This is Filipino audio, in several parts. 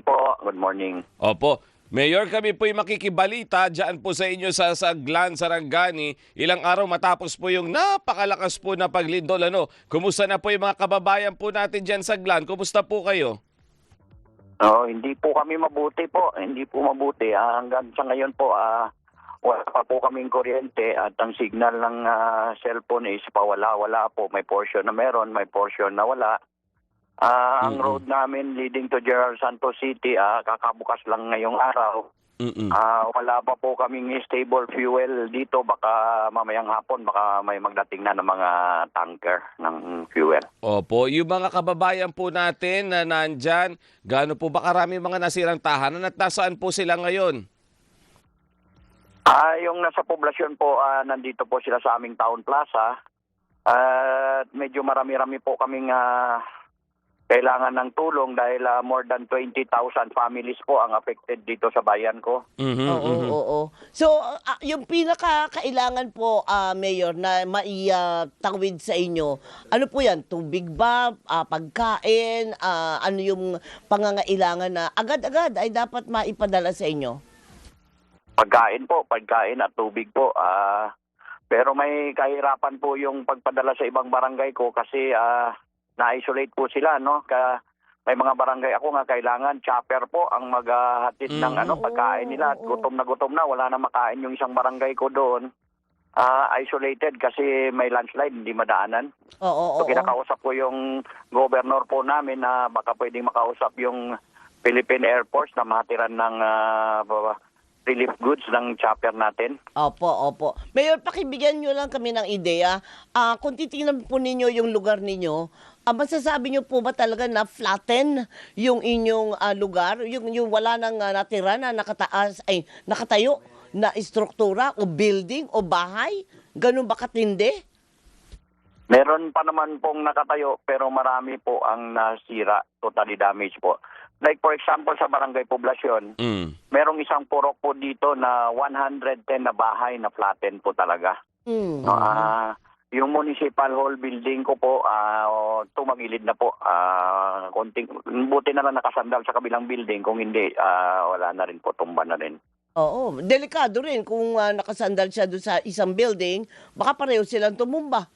Po, good morning. Opo. Mayor, kami po'y makikibalita dyan po sa inyo sa Saglan, Sarangani. Ilang araw matapos po yung napakalakas po na paglindol. Kumusta na po yung mga kababayan po natin dyan sa Saglan? Kumusta po kayo? Hindi po kami mabuti po. Hindi po mabuti. Hanggang sa ngayon po, wala pa po kaming kuryente at ang signal ng cellphone is pawala-wala po. May portion na meron, may portion na wala. Ang road namin leading to General Santos City, kakabukas lang ngayong araw. Wala pa po kaming stable fuel dito. Baka mamayang hapon, baka may magdating na ng mga tanker ng fuel. Opo, yung mga kababayan po natin na nandyan, gaano po ba karami mga nasirang tahanan at nasaan po sila ngayon? Yung nasa poblasyon po, nandito po sila sa aming Town Plaza. Medyo marami-rami po kaming kailangan ng tulong dahil more than 20,000 families po ang affected dito sa bayan ko. Oo. So, yung pinaka-kailangan po, Mayor, na maitawid sa inyo, ano po yan? Tubig ba? Pagkain? Ano yung pangangailangan na agad-agad ay dapat maipadala sa inyo? Pagkain at tubig po. Pero may kahirapan po yung pagpadala sa ibang barangay ko kasi na-isolate po sila, no? May mga barangay ako nga kailangan chopper po ang maghahatid ng pagkain nila. At gutom na, wala na makain yung isang barangay ko doon. Isolated kasi may landslide, hindi madaanan. So kinakausap ko yung governor po namin na baka pwedeng makausap yung Philippine Air Force na matiran ng relief goods ng chopper natin. Opo. Mayor, pakibigyan nyo lang kami ng ideya. Kung titingnan po ninyo yung lugar ninyo, masasabi nyo po ba talaga na flatten yung inyong lugar? Yung wala nang natira na nakatayo na istruktura o building o bahay? Ganun ba katindi? Meron pa naman pong nakatayo pero marami po ang nasira, totally damaged po. Like for example sa Barangay Poblasyon, merong isang purok po dito na 110 na bahay na flatten po talaga. Yung municipal hall building ko po, tumagilid na po. Buti na lang nakasandal sa kabilang building. Kung hindi, wala na rin po, tumba na rin. Oo, delikado rin kung nakasandal siya doon sa isang building, baka pareho silang tumumba.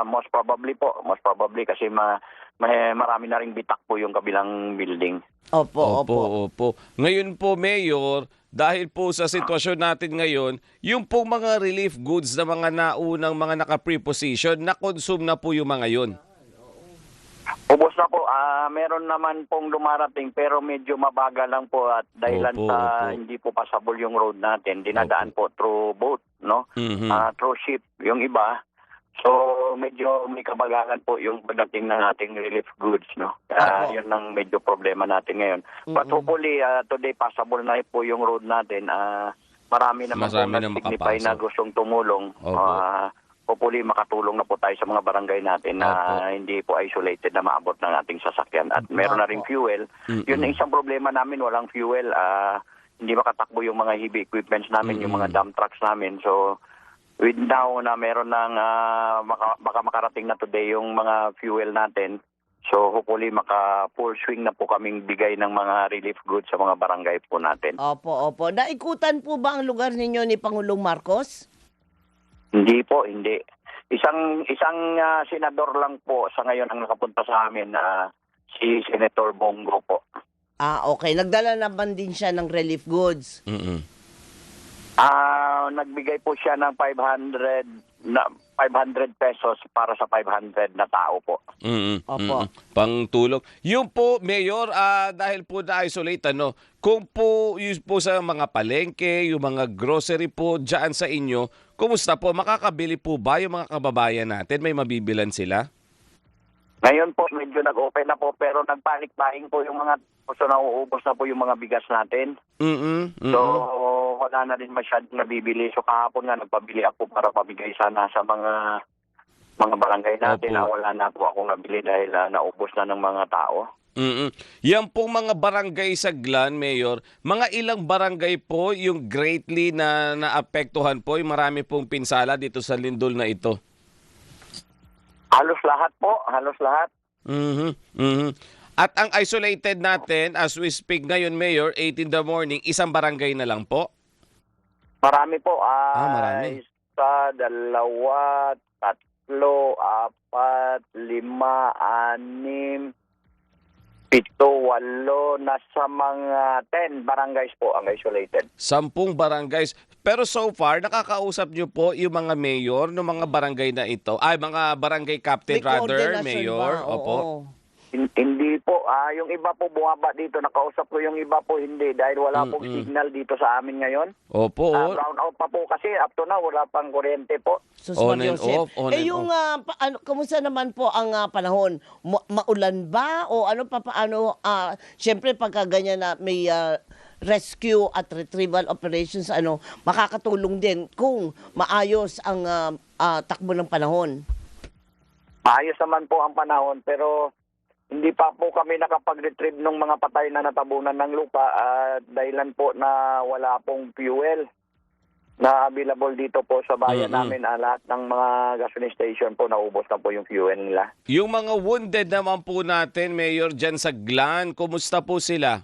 Most probably kasi marami na ring bitak po yung kabilang building. Opo. Ngayon po, Mayor, dahil po sa sitwasyon natin ngayon, yung po mga relief goods na mga naunang mga naka-preposition, na-consume na po yung mga yun. Ubos na po. Meron naman pong dumarating pero medyo mabagal lang po at dahilan sa hindi po passable yung road natin. Dinadaan po through boat, no? Through ship yung iba. So, medyo may kabagalan po yung pagdating ng ating relief goods, no? Yun ang medyo problema natin ngayon. But hopefully, today passable na po yung road natin. Marami naman po nag-signify na gustong tumulong. Hopefully, makatulong na po tayo sa mga barangay natin na hindi po isolated na maabot ng ating sasakyan. At meron na rin fuel. Yun ang isang problema namin, walang fuel. Hindi makatakbo yung mga heavy equipments namin, yung mga dump trucks namin. So, with now na meron ng baka makarating na today yung mga fuel natin. So hopefully maka-full swing na po kaming bigay ng mga relief goods sa mga barangay po natin. Opo. Naikutan po ba ang lugar ninyo ni Pangulong Marcos? Hindi po. Isang senador lang po sa ngayon ang nakapunta sa amin, si Senator Bongo po. Okay. Nagdala naman din siya ng relief goods. Nagbigay po siya ng 500 pesos para sa 500 na tao po. Opo. Pangtulong. Yung po, Mayor, dahil po na-isolate, kung po, yung po sa mga palengke, yung mga grocery po dyan sa inyo, kumusta po? Makakabili po ba yung mga kababayan natin? May mabibilan sila? Ngayon po, medyo nag-open na po pero nagpanic buying po yung mga so nauubos na po yung mga bigas natin. So, wala na rin masyadong nabibili. So, kahapon nga nagpabili ako para pabigay sana sa mga barangay natin. Wala na po akong nabili dahil naubos na ng mga tao. Yan pong mga barangay sa Glan, Mayor, mga ilang barangay po yung greatly na naapektuhan po, yung marami pong pinsala dito sa lindol na ito? Halos lahat po, halos lahat. At ang isolated natin as we speak ngayon, Mayor, 8 in the morning, isang barangay na lang po? Marami po. Marami. Isa, dalawa, tatlo, apat, lima, anim, pito, walo, nasa mga 10 barangays po ang isolated. 10 barangays. Pero so far, nakakausap niyo po yung mga mayor ng mga barangay na ito, ay mga barangay captain May rather, coordination Mayor. ba? Opo. Oo. Hindi po. Yung iba po bumaba dito. Nakausap ko yung iba po hindi dahil wala pong signal dito sa amin ngayon. Opo. Brown out pa po kasi up to now wala pang kuryente po. Sus, On Mario and Joseph. off, on and yung kumusta naman po ang panahon? Maulan ba o ano pa paano? Siyempre pagka ganyan na may rescue at retrieval operations, makakatulong din kung maayos ang takbo ng panahon. Maayos naman po ang panahon pero hindi pa po kami nakapag-retrieve ng mga patay na natabunan ng lupa dahilan po na wala pong fuel na available dito po sa bayan namin. Lahat ng mga gasoline station po, naubos na po yung fuel nila. Yung mga wounded naman po natin, Mayor, dyan sa Glan, kumusta po sila?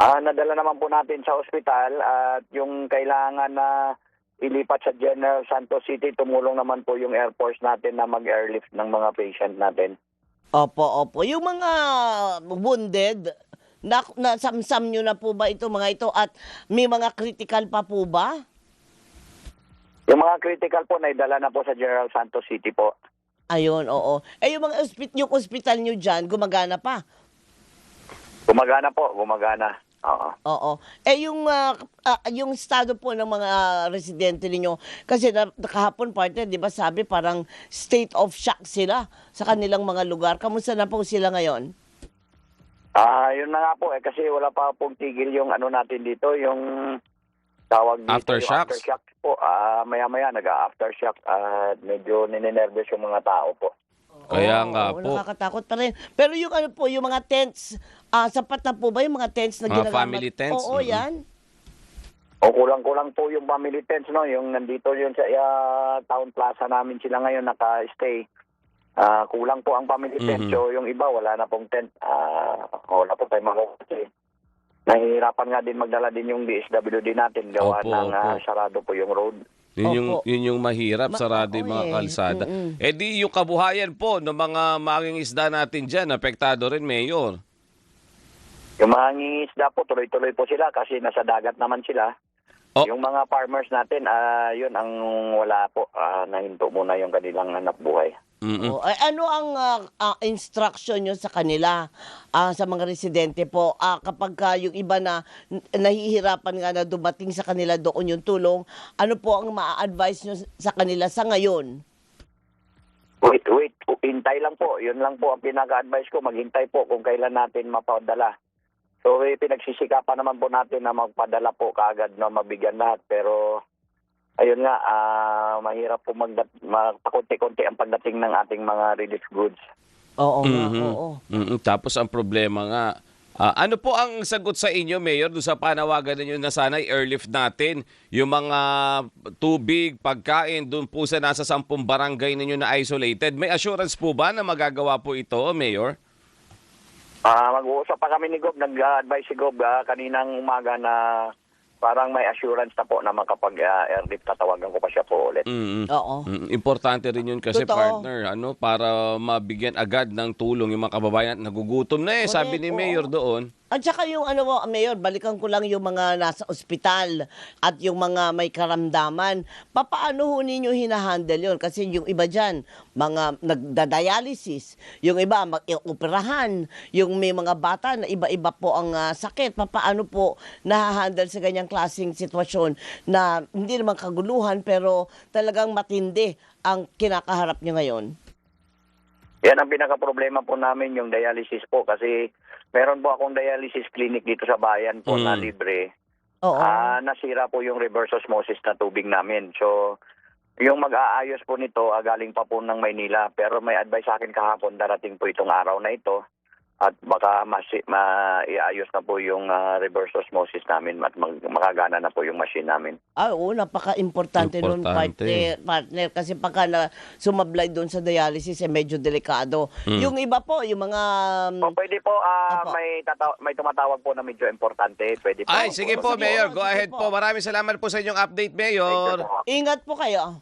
Nadala naman po natin sa ospital at yung kailangan na ilipat sa General Santos City, tumulong naman po yung Air Force natin na mag-airlift ng mga patient natin. Opo. Yung mga wounded, nasamsam nyo na po ba ito mga ito at may mga critical pa po ba? Yung mga critical po, naidala na po sa General Santos City po. Ayun, oo. Yung mga yung hospital nyo dyan, gumagana pa? Gumagana po, gumagana. Oo. Oo. Yung estado po ng mga residente ninyo, kasi kahapon partner, di ba sabi parang state of shock sila sa kanilang mga lugar. Kamusta na po sila ngayon? Yun na nga po kasi wala pa pong tigil yung natin dito, yung tawag dito. Aftershocks? Yung aftershocks po. Maya-maya nag-aftershock. Medyo ninenervous yung mga tao po. Kaya nga po. Nakakatakot pa rin. Pero yung yung mga tents, sapat na po ba yung mga tents na Mga ginagamit? family tents? Oo, yan. O kulang-kulang po yung family tents, no? Yung nandito yun sa town plaza namin sila ngayon naka-stay. Kulang po ang family tent. So yung iba wala na pong tent. Wala po tayo makukuha. Nahihirapan nga din magdala din yung DSWD natin. Gawa ng sarado po yung road. Opo. Yun yung mahirap, sarado yung mga kalsada. Di yung kabuhayan po ng mga mangingisda natin dyan, apektado rin, Mayor. Yung mga ngingisda po, tuloy-tuloy po sila kasi nasa dagat naman sila. Yung mga farmers natin, yun ang wala po. Nahinto muna yung kanilang hanap buhay. Ano ang instruction nyo sa kanila, sa mga residente po, kapag yung iba na nahihirapan nga na dumating sa kanila doon yung tulong, ano po ang ma-advise nyo sa kanila sa ngayon? Wait, hintay lang po. Yun lang po ang pinaka-advise ko, maghintay po kung kailan natin mapadala. So, pinagsisikapan naman po natin na magpadala po kaagad na mabigyan lahat. Pero, ayun nga, mahirap po pakunti-kunti ang pagdating ng ating mga relief goods. Oo nga, oo. Tapos ang problema nga, ano po ang sagot sa inyo, Mayor, doon sa panawagan ninyo na sana i-airlift natin yung mga tubig, pagkain, doon po sa nasa 10 barangay ninyo na isolated? May assurance po ba na magagawa po ito, Mayor? Mag-uusap pa kami ni Gob, nag-advise si Gob kaninang umaga na parang may assurance na po na makapag-airlift, tatawagan ko pa siya po ulit. Oo. Importante rin yun kasi, Totoo. partner, para mabigyan agad ng tulong yung mga kababayan at nagugutom na sabi ni Mayor doon. At saka yung Mayor, balikan ko lang yung mga nasa ospital at yung mga may karamdaman. Papaano ho ninyo hinahandle yun? Kasi yung iba dyan, mga nagda-dialysis, yung iba mag-operahan, yung may mga bata na iba-iba po ang sakit. Papaano po nahahandle sa ganyang klaseng sitwasyon na hindi naman kaguluhan pero talagang matindi ang kinakaharap nyo ngayon? Yan ang pinaka-problema po namin, yung dialysis po. Kasi meron po akong dialysis clinic dito sa bayan po na libre. Oo. Nasira po yung reverse osmosis na tubig namin. So, yung mag-aayos po nito, galing pa po ng Maynila. Pero may advice sa akin kahapon, darating po itong araw na ito. at baka maiayos na po yung reverse osmosis namin at makagana na po yung machine namin. Oo, napaka-importante nun, Importante. partner. Kasi pagka na sumablay doon sa dialysis, medyo delikado. Yung iba po, yung mga... Pwede po, Opo. may tumatawag po na medyo importante. Pwede po. Ay, sige po, Sige Mayor. po, Go sige ahead po. po. Maraming salamat po sa inyong update, Mayor. Ingat po kayo.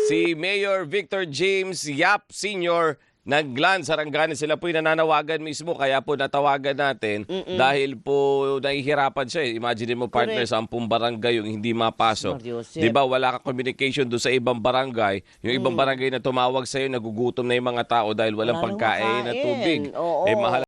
Si Mayor Victor James Yap Sr. Naglan, Sarangani, sila po yung nananawagan mismo, kaya po natawagan natin dahil po nahihirapan siya. Imagine mo, partner, Correct. 10 barangay yung hindi mapasok. Mariusip. Di ba wala ka communication doon sa ibang barangay. Yung ibang barangay na tumawag sa'yo, nagugutom na yung mga tao dahil walang Wala nang pagkain na makain. tubig. Oo. Eh, mahal